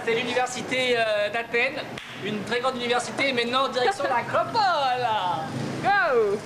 c'est l'université d'Athènes, une très grande université, maintenant en direction de l'Acropole. Go!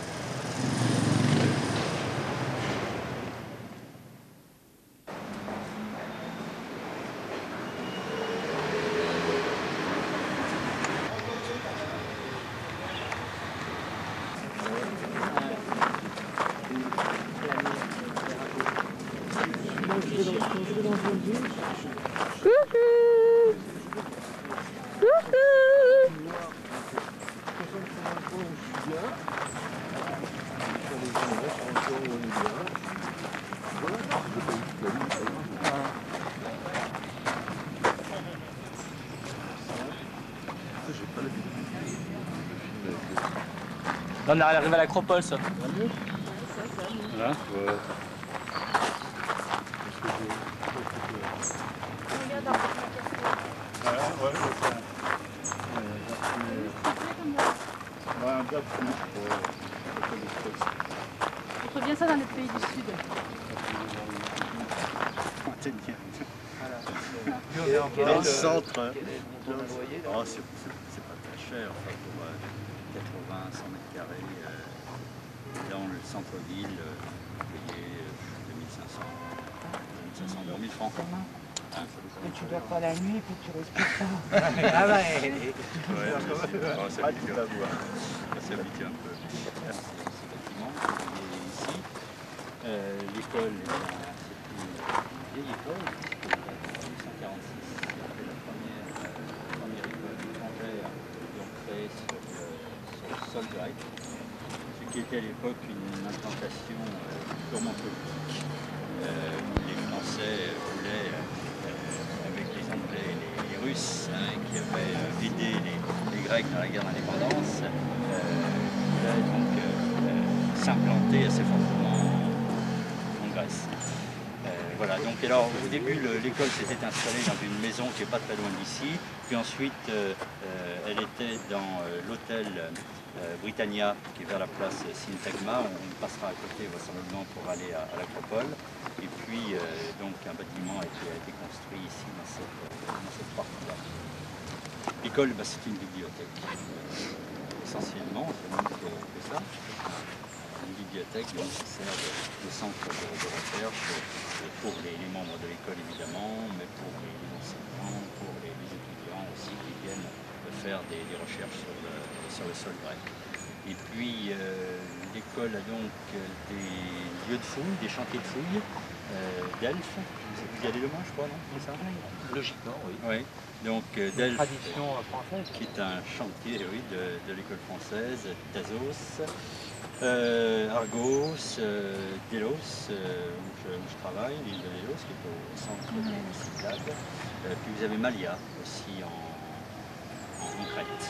On arrive à l'Acropole, ça. Voilà. Ouais. On trouve bien ça dans les pays du Sud. Dans le centre. Oh, c'est pas très cher, enfin, pour 80, 100 mètres carrés. Dans le centre-ville, vous payez 2500, 2000 francs. Mais tu dors pas la nuit, puis tu respires pas. Ah ouais. Ouais, ça s'habitue un peu. Ça s'habitue un peu. Là, c'est bâtiment, ici. L'école est une vieille école, en 1846. C'était la première école étrangère créée sur le sol grec, ce qui était à l'époque une implantation purement politique, où les Français voulaient, avec les Anglais et les Russes, qui avaient aidé les Grecs dans la guerre d'indépendance, voulaient donc s'implanter assez fortement en Grèce. Voilà, donc alors au début l'école s'était installée dans une maison qui n'est pas très loin d'ici, puis ensuite elle était dans l'hôtel Britannia qui est vers la place Syntagma, on passera à côté vraisemblablement pour aller à l'Acropole, et puis donc un bâtiment a été construit ici dans cette partie-là. L'école, c'est une bibliothèque, essentiellement, c'est même que ça. Une bibliothèque donc, qui sert de centre de recherche pour les membres de l'école évidemment, mais pour les enseignants, pour les étudiants aussi qui viennent faire des recherches sur le sol grec. Et puis l'école a donc des lieux de fouilles, des chantiers de fouilles, Delphes, vous y allez demain je crois, non? C'est ça? Logiquement, oui. Oui. Donc Delphes, Tradition française. qui est un chantier oui, de l'école française, Thasos, Argos, Delos, où je travaille, l'île de Delos, qui est au centre de la Cyclade. Puis vous avez Malia aussi en Crète.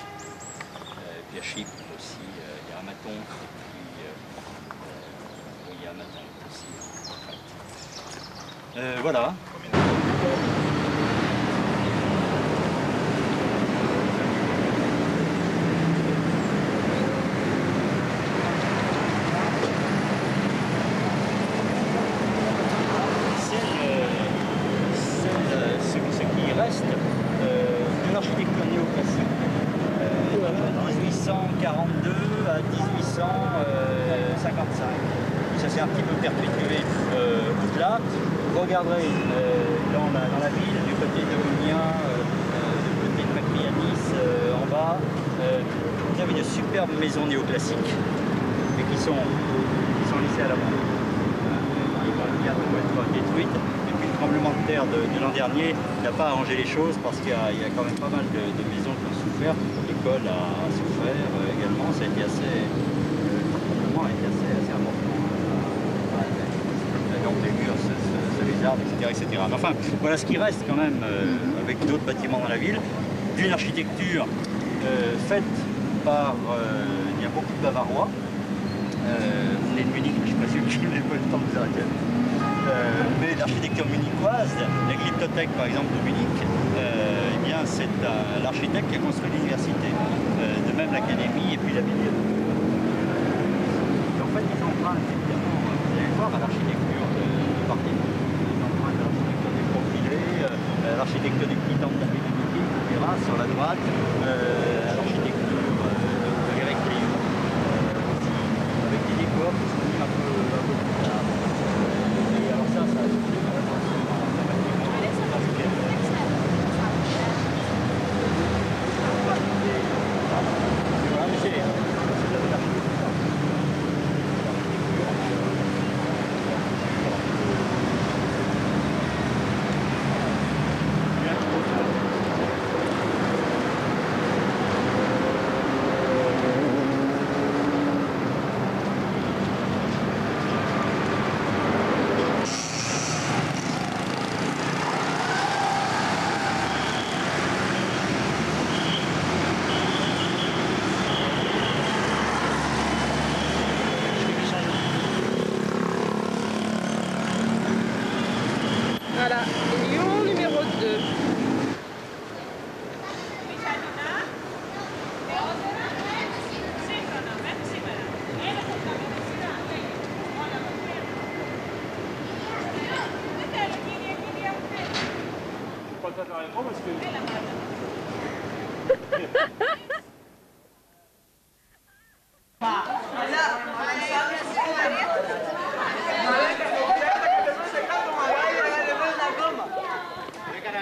Puis à Chypre aussi, il y a Amathon, et puis oui, il y a Amathon aussi en Crète. Voilà. Une architecture néoclassique, 1842 à 1855. Ça s'est un petit peu perpétué au-delà. Vous regarderez dans la ville, du côté de Mougnin, du côté de Macrianis, en bas, vous avez de superbes maisons néoclassiques, mais qui sont laissées à la main. Il y a de quoi être détruites. Tremblement de terre de l'an dernier n'a pas arrangé les choses parce qu'il y a quand même pas mal de maisons qui ont souffert. L'école a souffert également, ça a été assez, assez important. Donc les murs se lézardent, etc., etc. Mais enfin, voilà ce qui reste quand même avec d'autres bâtiments dans la ville, d'une architecture faite par, il y a beaucoup de Bavarois. On est de Munich, je ne suis pas sûr qu'il n'ait pas le temps de vous arrêter. Mais l'architecture munichoise, la Glyptothèque par exemple de Munich, eh bien c'est l'architecte qui a construit l'université, de même l'académie et puis la bibliothèque. En fait ils empruntent évidemment, vous allez voir, à l'architecture de Parthénon, ils empruntent à l'architecture des profilés, à l'architecture du petit temple d'Amérique.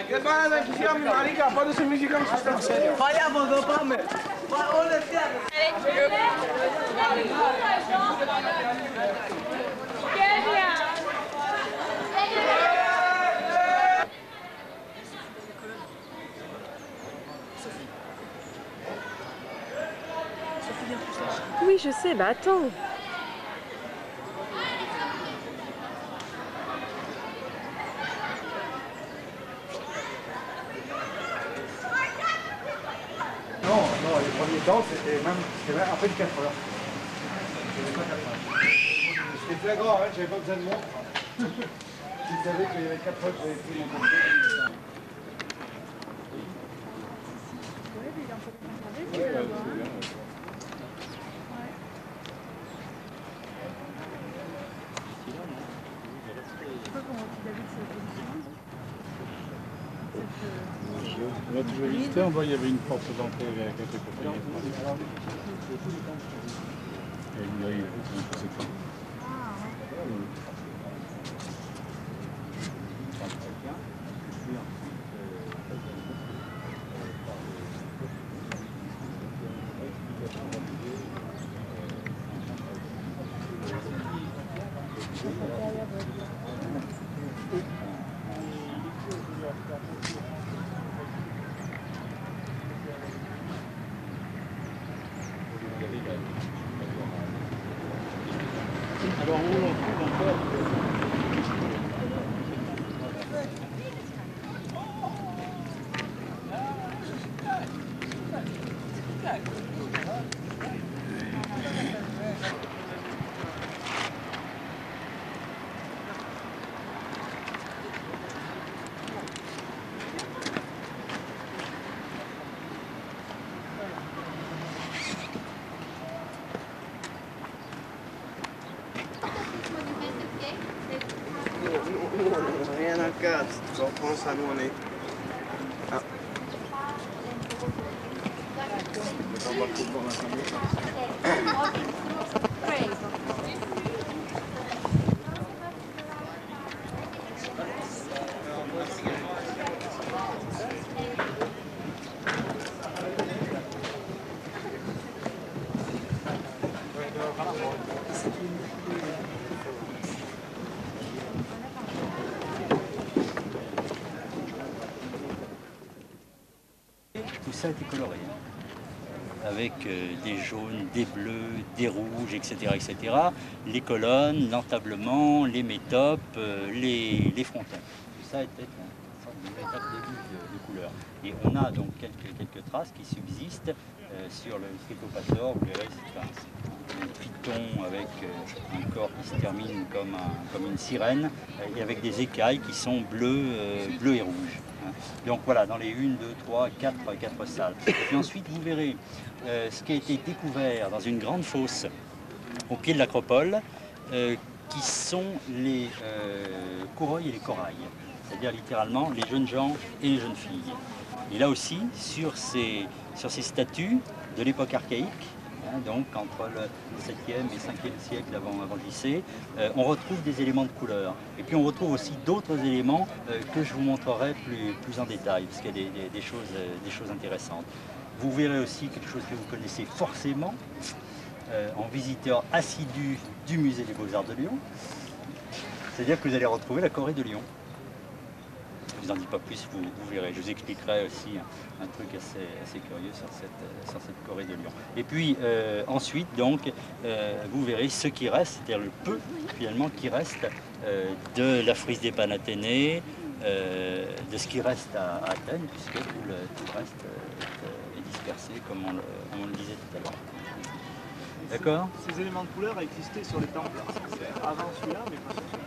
¿Qué pasa? Quisiera mi marica, ¿cuándo se me llegan sus canciones? Vayamos, no pame. Oui, je sais, bah attends. Non, les premiers temps, c'était même après 4 heures. J'avais pas 4 heures. C'était flagrant, hein, j'avais pas besoin de montre. Je savais qu'il y avait 4 heures que j'avais pris mon compte. On a toujours visité, en bas il y avait une porte d'entrée avec quelques copains. Et il y a eu beaucoup de temps. Alors on trouve encore Rien à quatre, en France, à nous on est. Ah. Tout ça a été coloré, avec des jaunes, des bleus, des rouges, etc., etc. Les colonnes, l'entablement, les métopes, les frontons. Tout ça était une sorte de véritable début de couleur. Et on a donc quelques traces qui subsistent sur le Trichopator. Vous verrez, c'est un python avec un corps qui se termine comme une sirène et avec des écailles qui sont bleues et rouges. Donc voilà, dans les 1, 2, 3, 4 salles. Et puis ensuite, vous verrez ce qui a été découvert dans une grande fosse au pied de l'acropole, qui sont les coureuils et les corails. C'est-à-dire littéralement les jeunes gens et les jeunes filles. Et là aussi, sur ces statues de l'époque archaïque, donc entre le 7e et 5e siècle avant JC, on retrouve des éléments de couleur. Et puis on retrouve aussi d'autres éléments que je vous montrerai plus en détail, parce qu'il y a des choses intéressantes. Vous verrez aussi quelque chose que vous connaissez forcément en visiteur assidu du musée des Beaux-Arts de Lyon, c'est-à-dire que vous allez retrouver la Corée de Lyon. Je ne vous en dis pas plus, vous verrez. Je vous expliquerai aussi un truc assez curieux sur cette Corée de Lyon. Et puis ensuite, donc, vous verrez ce qui reste, c'est-à-dire le peu finalement qui reste de la frise des Panathénées, de ce qui reste à Athènes, puisque tout le reste est dispersé, comme on le disait tout à l'heure. D'accord ? Ces éléments de couleur existaient sur les temples avant celui-là, mais pas sur celui-là.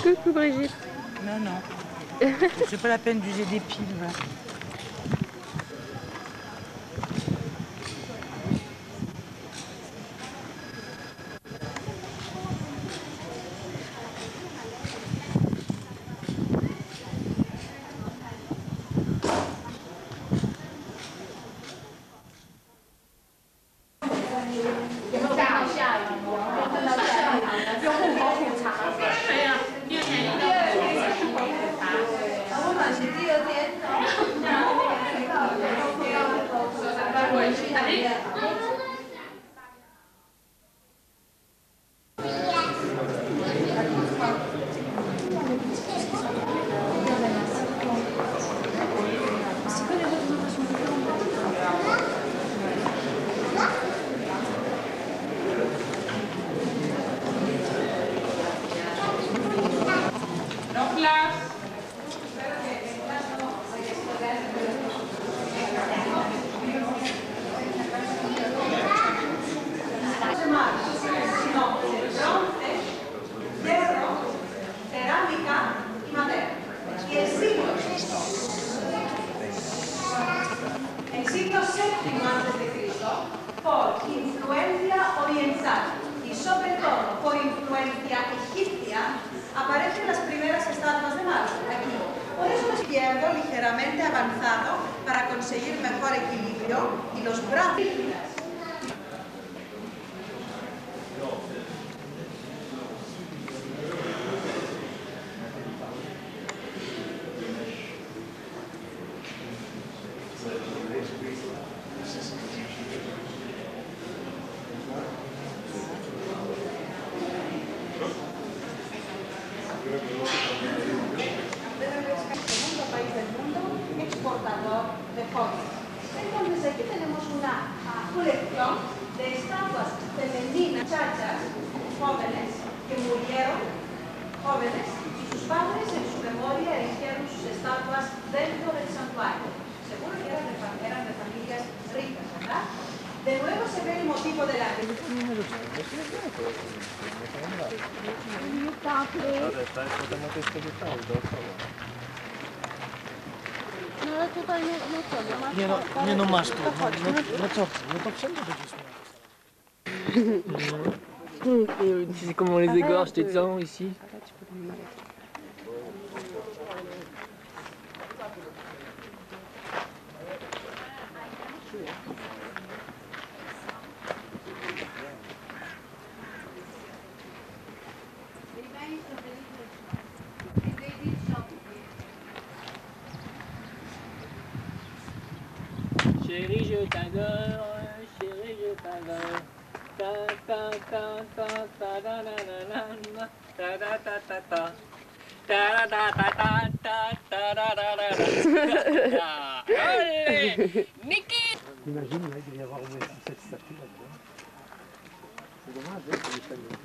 Coucou Brigitte. Non, non. C'est pas la peine d'user des piles. Là. Aparecen las primeras estatuas de mármol aquí. Por eso el izquierdo ligeramente avanzado para conseguir mejor equilibrio y los brazos. Entonces aquí tenemos una colección de estatuas femeninas, muchachas jóvenes que murieron jóvenes y sus padres en su memoria erigieron sus estatuas dentro del santuario. Seguro que eran de familias ricas, ¿verdad? De nuevo se ve el motivo de la... Nie no, masz tu. No co to wszędzie będziesz miał. Tu sais comment on les égorge, tes dents ici. Chérie, je t'adore, chérie, je t'adore. Ta ta ta ta ta da da da da ta da ta ta ta. Ta da ta ta ta ta da da da da. Allez, Niki! Imagine, là, il doit y avoir au moins 7 statues là-dedans. C'est dommage, hein, que les familles.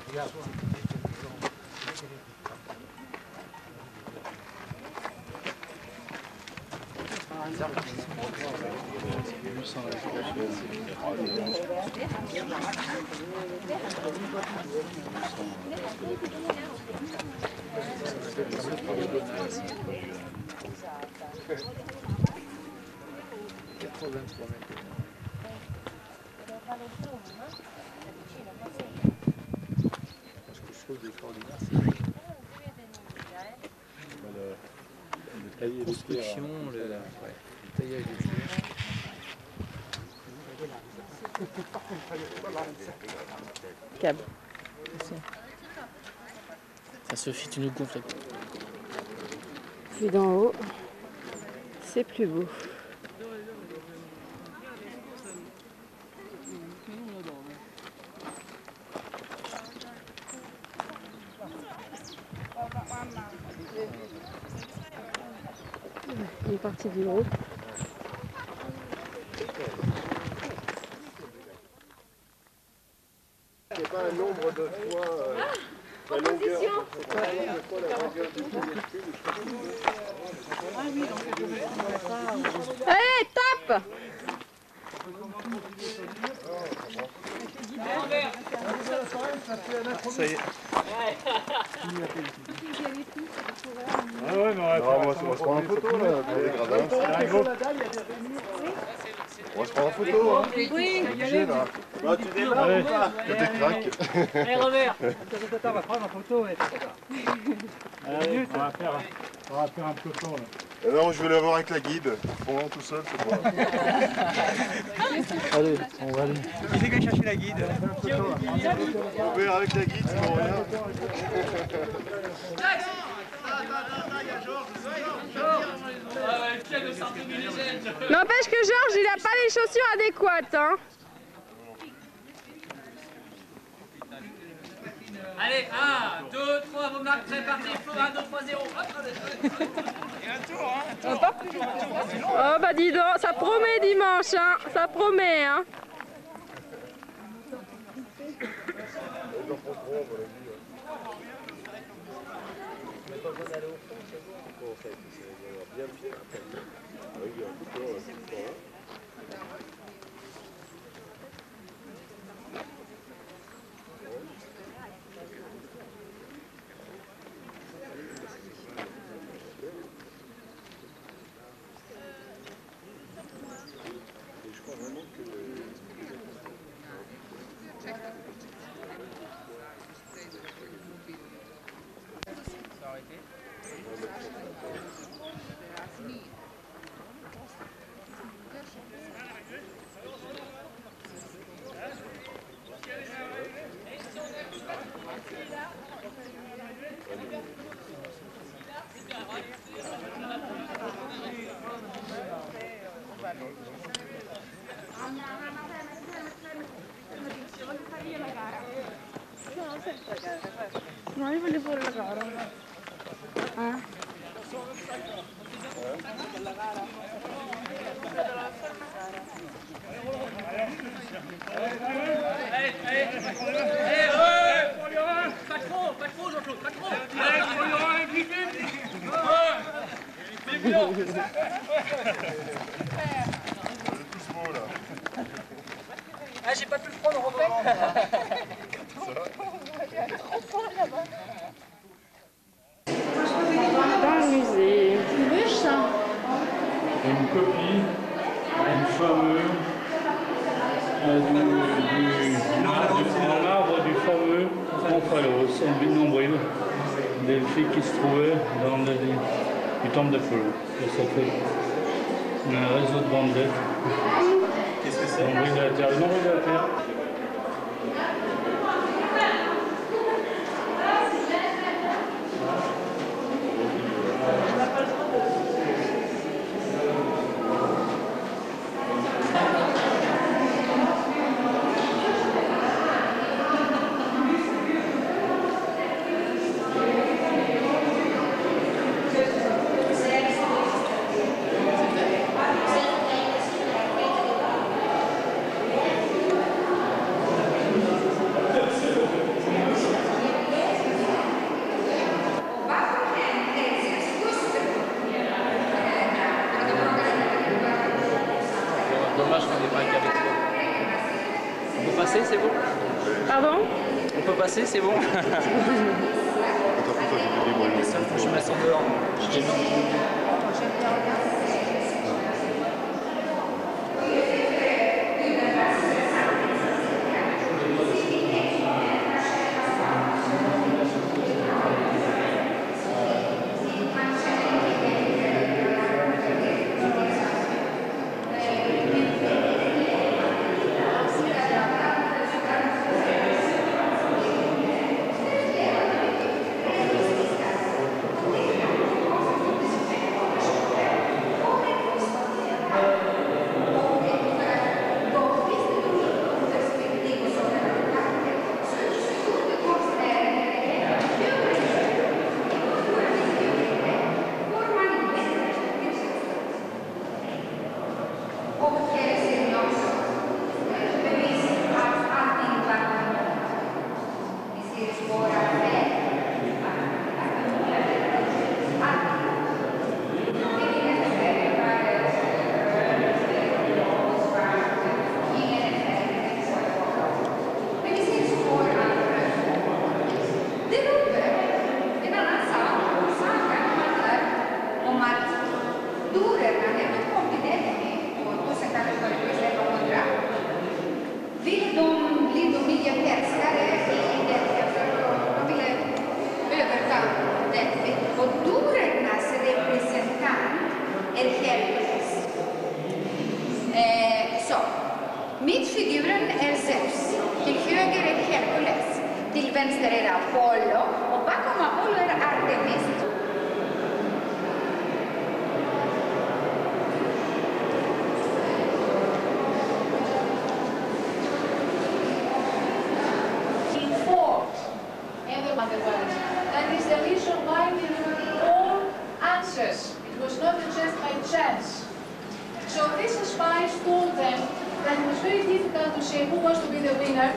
Regarde. La construction, le taillage des fleurs. Câble. Ça Sophie, tu nous gonfles. Vu d'en haut, c'est plus beau. Une partie du groupe. C'est pas un nombre de fois la longueur. C'est pas un nombre de fois la longueur du véhicule. Ah oui, donc on peut mettre ça. Allez, tape! Ça y est. Ah ouais, mais on va On va se prendre en photo là, pour les gradins. On va se prendre en photo, hein. Oui. Obligé, là. Bah, tu démarres ou pas? Il y a des cracks. Allez, Robert. Attends, on va prendre en photo. Allez, on va faire un peloton là. Non, je voulais avoir avec la guide. Bon, tout seul, c'est pas. Allez, on va aller. Qui c'est qui a cherché la guide? Robert avec la guide, c'est pour rien. N'empêche que Georges, il a pas les chaussures adéquates, hein. Allez, 1, 2, 3, vos marques, c'est parti, Flo, 1, 2, 3, 0. Oh bah dis donc, ça promet dimanche, hein. Ça promet, hein. No, io voglio fare la gara. Pas trop, Jean-Claude, pas trop. Ah, j'ai pas pu le prendre en fait. Dans le musée. C'est moche ça. Une copie du fameux en marbre du fameux Omphalos, en but de nombril, des filles qui se trouvaient dans du temple d'Apollon. Ça fait un réseau de bandelettes. Qu'est-ce que c'est? Nombril de la terre, le nombril de la terre. Dommage qu'on n'ait pas un avec toi. On peut passer, c'est bon? Pardon? On peut passer, c'est bon? Attends, pourquoi j'ai fait des bruits? Ça, faut que je me sente dehors. Mitfiguren Zeus, till höger är Herkules, till vänster är Apollo och bakom Apollo är Artemis. That is the reason why we knew all answers. It was not just by chance. So these spies told them that it was very difficult to say who was to be the winner,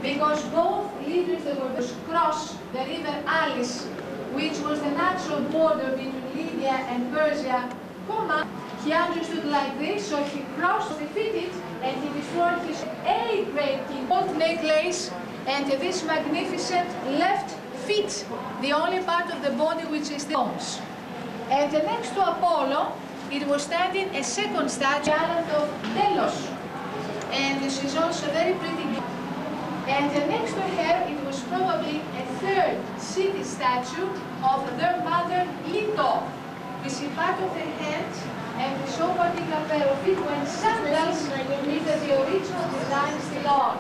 because both leaders that were to cross the river Alice, which was the natural border between Lydia and Persia, he understood like this, so he crossed, defeated, and he destroyed his 8 great kings. Gold necklace and this magnificent left feet, the only part of the body which is the bones. And next to Apollo, it was standing a second statue, the island of Delos. And she's also very pretty. And next to her, it was probably a third city statue of their mother, Leto. We see part of her hand, and we saw particular pair of feet when sandals with the original design still on.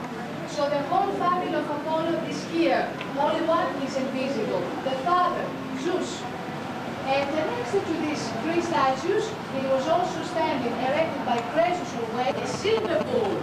So the whole family of Apollo is here. Only one is invisible, the father, Zeus. And next to these 3 statues, it was also standing, erected by Croesus away, a silver bull.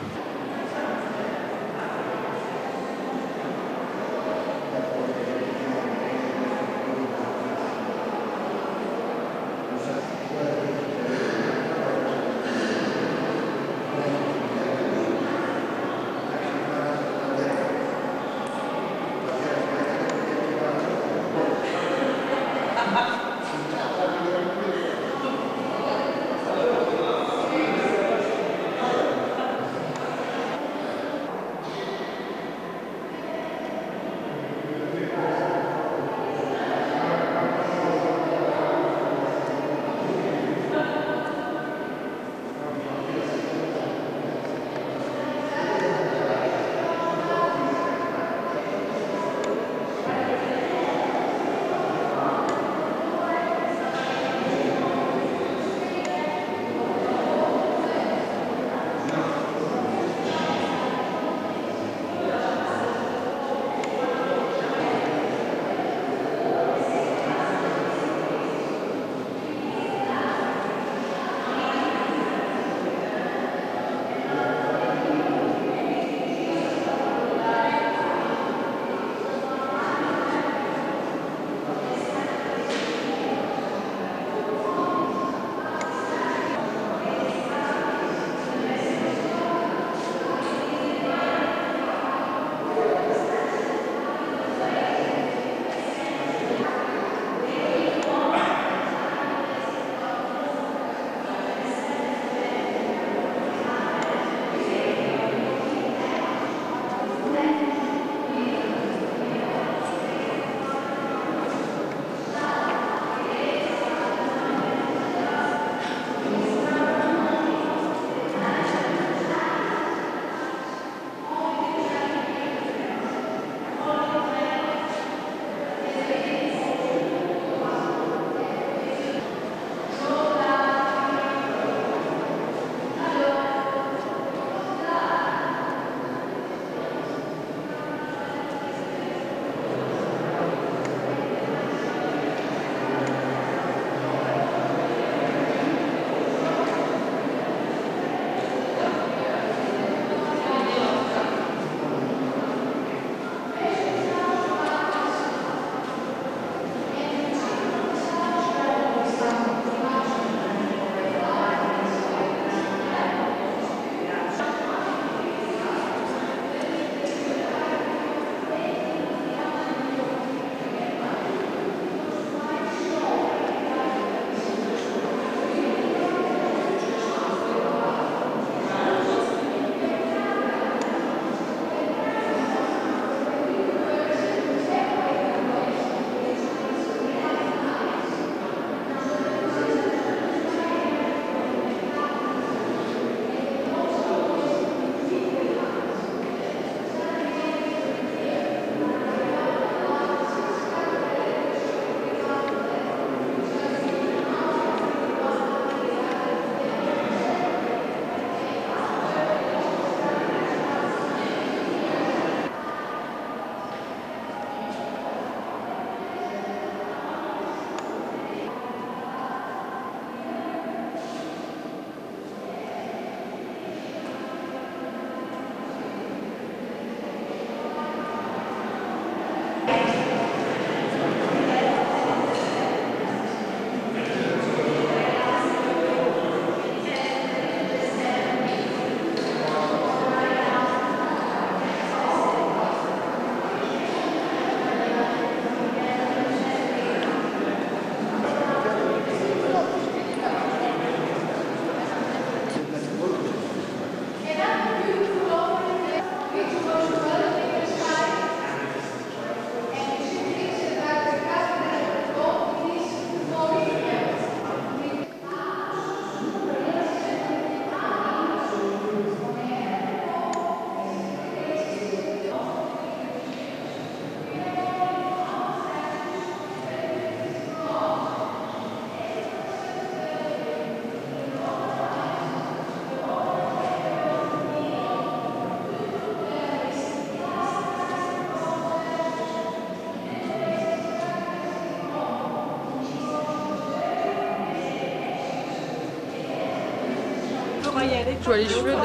Tu vois les cheveux de...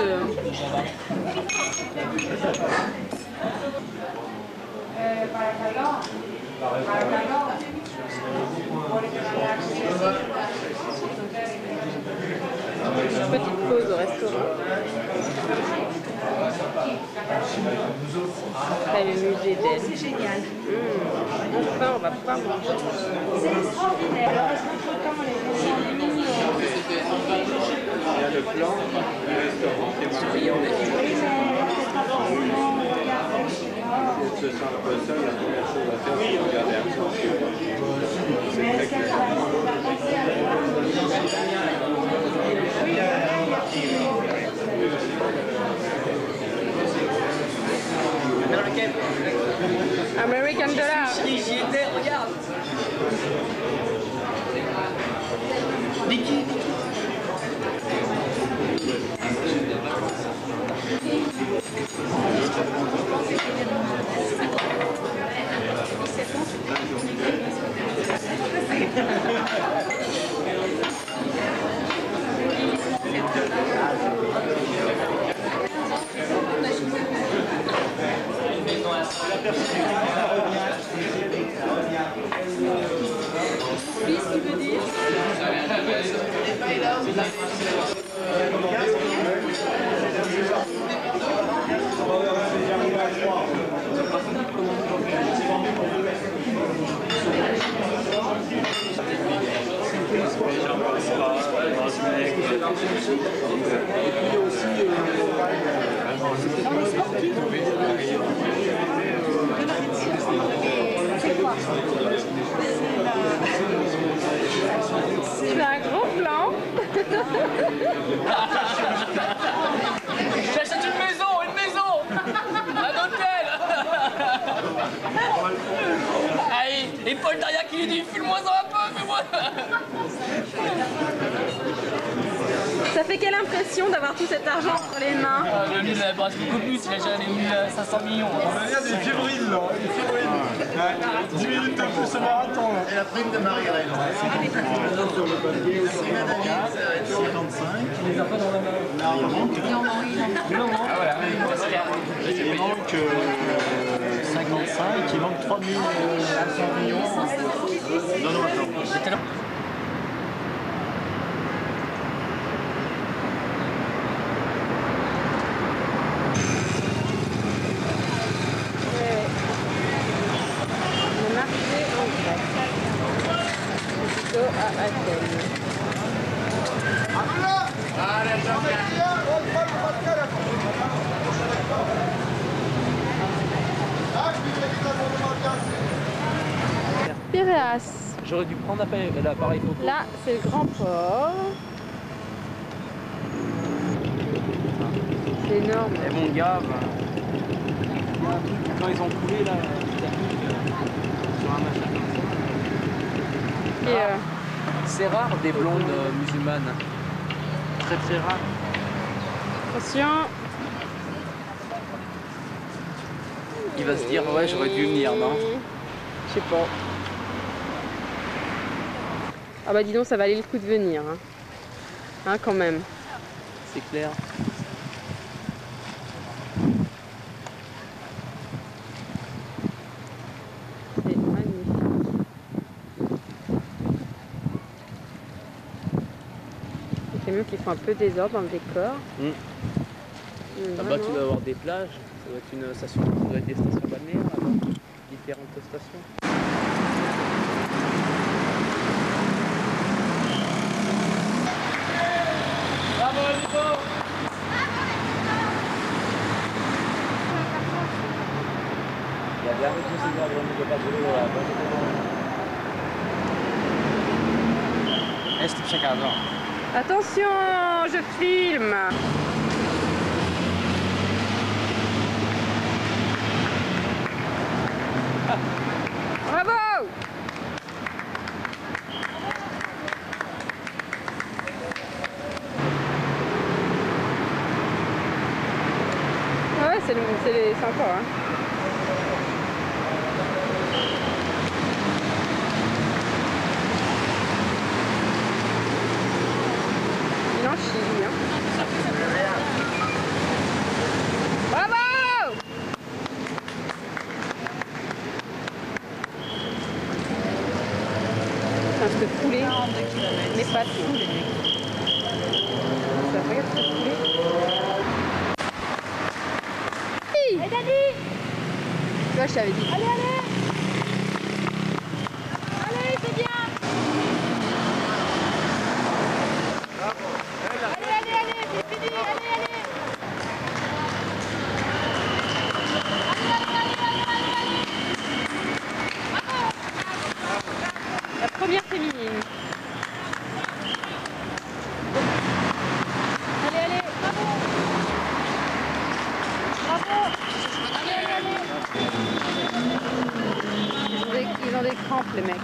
Petite pause au restaurant. Après le musée d'Elle. C'est génial. Enfin, on va pouvoir manger. C'est extraordinaire. Il y a le plan du restaurant qui est marqué en équipe. Se sent un peu seul, la première chose à faire, c'est regarder un peu. C'est très clair. American dollar. J'y étais, regarde. Niki. C'est un gros plan. J'achète une maison, un hôtel. Allez, et Paul Daria qui lui dit file-moi ça un peu, fais-moi. Ça fait quelle impression d'avoir tout cet argent entre les mains? Le nul, il brasse beaucoup plus, il a déjà les 500 millions. Il y a des fébriles là, des fébriles. 10 minutes de plus au marathon là. Et la prime de Marie-Hélène. La prime à Daniel, ça va être 55. Il les a pas dans la main. Non, il manque. Ah voilà. Il manque 55, il manque 3500 millions. Non, non, attends. J'étais là. Le marché en Grèce. Plutôt à Athènes. Piraeus. J'aurais dû prendre l'appareil photo. Là, c'est le grand port. C'est énorme. Eh mon gars, quand ils ont coulé là, sur un machin comme ça. Et C'est rare des blondes musulmanes. Très très rare. attention. Il va se dire ouais j'aurais dû venir, non? Je sais pas. Ah bah dis donc, ça valait le coup de venir. Hein, quand même. C'est clair. C'est magnifique. Les camions qui font un peu désordre dans le décor. Là-bas tu vas avoir des plages, ça doit être une station, ça doit être des stations balnéaires là-bas. Différentes stations. Bravo Nico! Attention, je filme. Bravo! Ouais, c'est sympa. Hein. Il en chie, hein. pas tout, les mecs. Ça va être couler. Allez, Dani! Tu vois, je t'avais dit. Allez, allez! Allez, c'est bien! Allez, allez, allez, c'est fini, allez, allez! La première féminine. Allez, allez, bravo! Bravo! Allez, allez, allez! Ils ont des crampes, les mecs.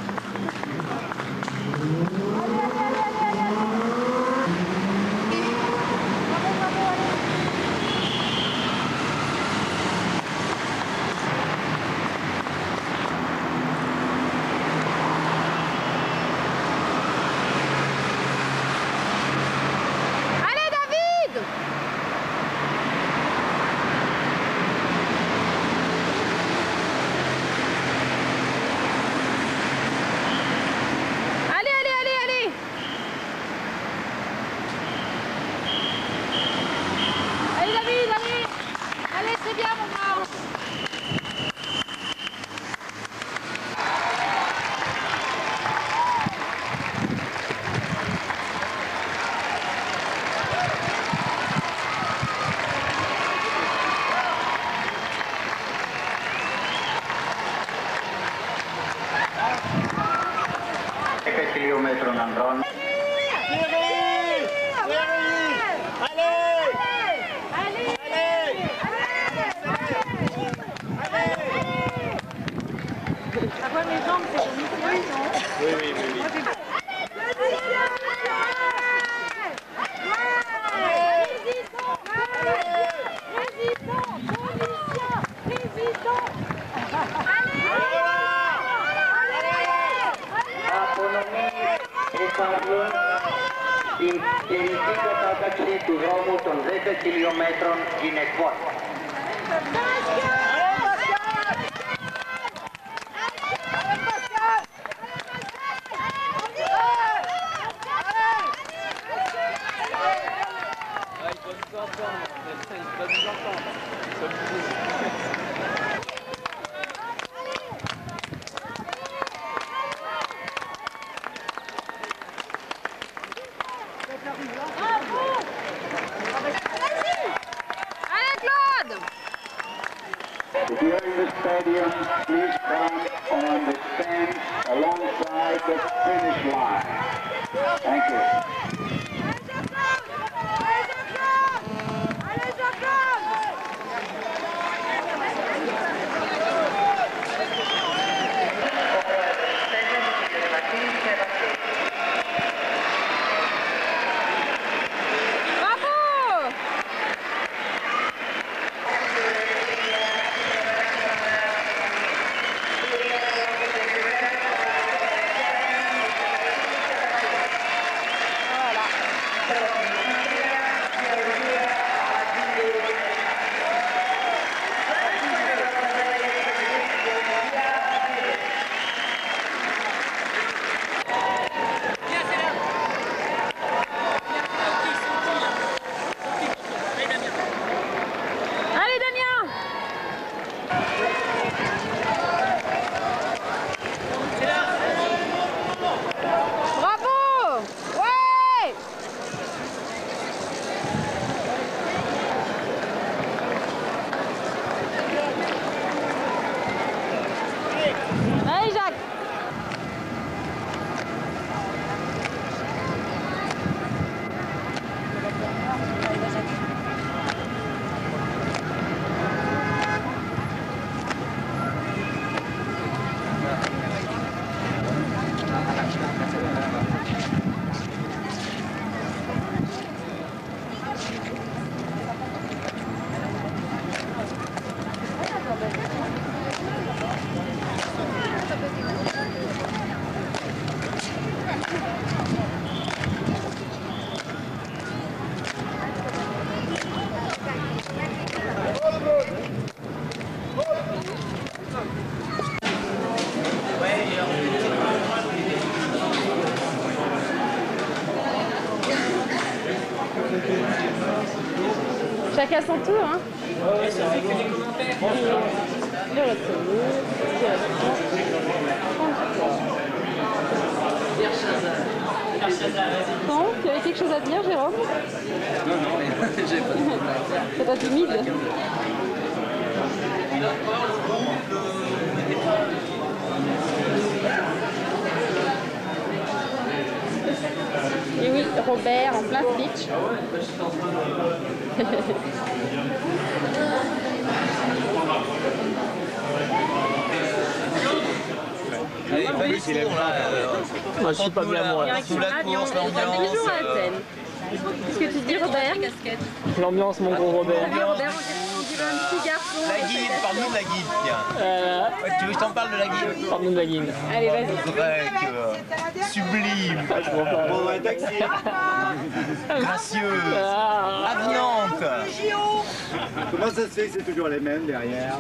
Allez, David! Allez, allez, allez, allez! Allez, David, allez! Allez, c'est bien, mon grand! Χιλιόμετρων ανδρών. Ça voit mes jambes, c'est comme une feuille, non? Oui, oui, oui, oui. Απονομής εφαρμούν την τελική κατάταξη του δρόμου των 10 χιλιόμετρων γυναικών. Ah, il doit nous entendre. Il doit nous entendre. Allez, Claude! Here in the stadium, please come on the stands alongside the finish line. Thank you. Bravo! Voilà. Chacun son tour, hein. Et ça fait que des commentaires. Le retenue, direction 33. Bon, tu avais quelque chose à dire, Jérôme? Non, non, j'ai pas de problème. C'est pas timide? Et oui, Robert en plein speech. Allez, pas le tour là. Moi, je suis pas bien, moi. Sous la course, l'ambiance. Toujours à Athènes. Qu'est-ce que tu dis, Robert? L'ambiance, mon gros Robert. Robert, on dirait un petit garçon. La guide, parle-nous de la guide, tiens. Tu veux que je t'en parle de la guide? Parle-nous de la guine. Allez, vas-y. Grecque, sublime, gracieuse, avenante. Comment ça se fait que c'est toujours les mêmes derrière?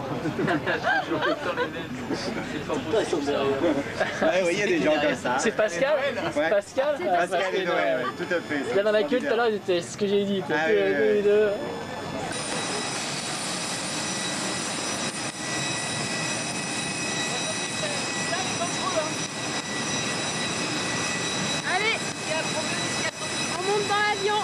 Ouais, oui, il y a des gens comme ça. C'est Pascal? Ouais. Pascal? Pascal et Noël, ouais, tout à fait. Là dans la queue tout à l'heure, c'est ce que j'ai dit. Ah, oui, oui, oui. Allez, on monte dans l'avion.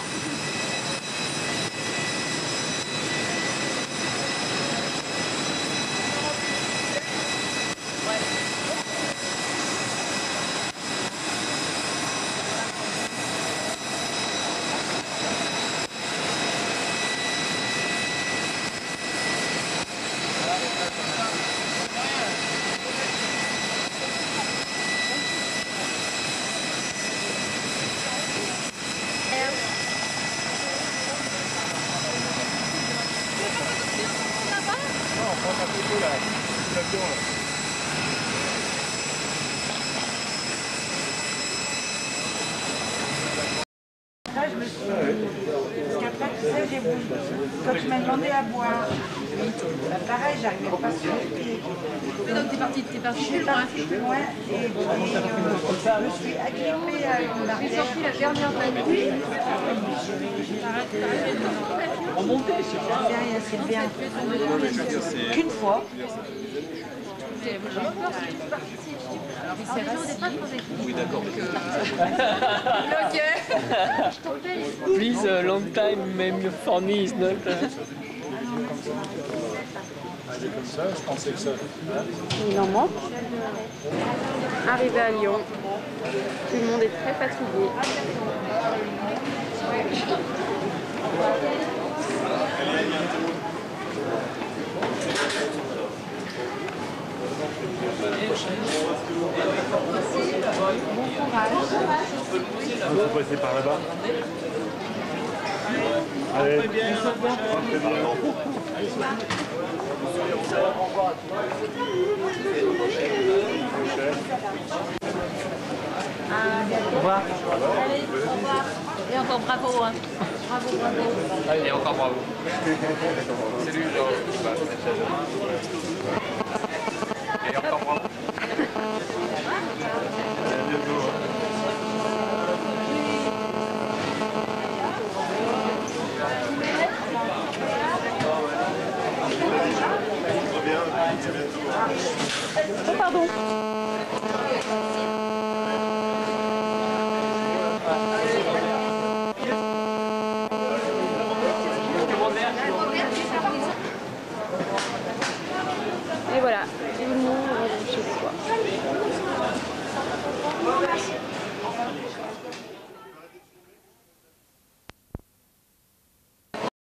Là, je me suis dit, parce qu'après, tu sais, j'ai voulu, quand tu m'as demandé à boire, bah, pareil, j'arrivais pas à suivre. Et donc t'es parti Je suis partie plus loin et je me suis agrippée à une J'ai barrière. sorti la dernière de la nuit. Remonter, C'est bien. Qu'une fois. J'ai eu peur que tu parties. Alors, c'est pas trop. Oui, d'accord. Ok. Je tombais. Please, long time, même for me is not. Comme ça, je pensais que ça. Il en manque. Arrivé à Lyon, tout le monde est très fatigué. Bon courage. On va passer par là-bas. Allez. Au revoir. Allez, au revoir. Et encore bravo. Hein. Bravo, bravo. Et encore bravo. Salut, Georges. Et encore bravo. Oh, pardon. Et voilà,